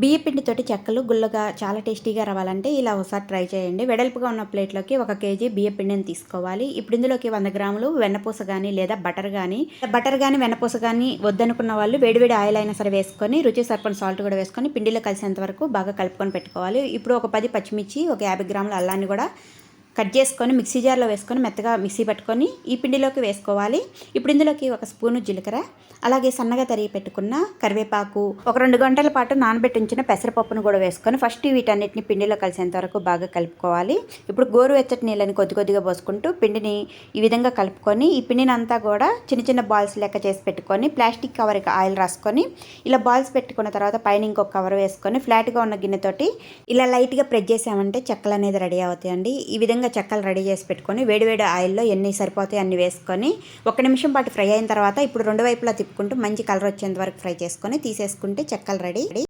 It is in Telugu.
బియ్య పిండితోటి చెక్కలు గుల్లగా చాలా టేస్టీగా రావాలంటే ఇలా ఒకసారి ట్రై చేయండి. వెడల్పుగా ఉన్న ప్లేట్లోకి 1 కేజీ బియ్య పిండిని తీసుకోవాలి. ఇప్పుడు ఇందులోకి 100 గ్రాములు వెన్నపూస కానీ లేదా బటర్ కానీ వెన్నపూస కానీ వద్దనుకున్న వాళ్ళు వేడివేడి ఆయిల్ అయినా సరే వేసుకొని రుచి సరిపడిన సాల్ట్ కూడా వేసుకొని పిండిలో కలిసేంత వరకు బాగా కలుపుకొని పెట్టుకోవాలి. ఇప్పుడు ఒక 10 పచ్చిమిర్చి, ఒక 50 గ్రాముల అల్లాన్ని కూడా కట్ చేసుకొని మిక్సీ జార్లో వేసుకొని మెత్తగా మిక్సీ పట్టుకొని ఈ పిండిలోకి వేసుకోవాలి. ఇప్పుడు ఇందులోకి 1 స్పూను జీలకర్ర, అలాగే సన్నగా తరిగి పెట్టుకున్న కరివేపాకు, ఒక 2 గంటల పాటు నానబెట్టి ఉంచిన పెసరపప్పును కూడా వేసుకొని ఫస్ట్ వీటన్నిటిని పిండిలో కలిసేంత వరకు బాగా కలుపుకోవాలి. ఇప్పుడు గోరువెచ్చటి నీళ్ళని కొద్ది కొద్దిగా పోసుకుంటూ పిండిని ఈ విధంగా కలుపుకొని ఈ పిండిని అంతా కూడా చిన్న చిన్న బాల్స్ లెక్క చేసి పెట్టుకొని ప్లాస్టిక్ కవర్కి ఆయిల్ రాసుకొని ఇలా బాల్స్ పెట్టుకున్న తర్వాత పైన ఇంకొక కవర్ వేసుకొని ఫ్లాట్గా ఉన్న గిన్నెతోటి ఇలా లైట్గా ప్రెస్ చేసామంటే చెక్కలు అనేది రెడీ అవుతాయండి. ఈ విధంగా చెక్కలు రెడీ చేసి పెట్టుకొని వేడివేడి ఆయిల్లో ఎన్ని సరిపోతాయి అన్ని వేసుకొని 1 నిమిషం పాటు ఫ్రై అయిన తర్వాత ఇప్పుడు 2 వైపులా తిప్పుకుంటూ మంచి కలర్ వచ్చేంత వరకు ఫ్రై చేసుకొని తీసేసుకుంటే చెక్కలు రెడీ.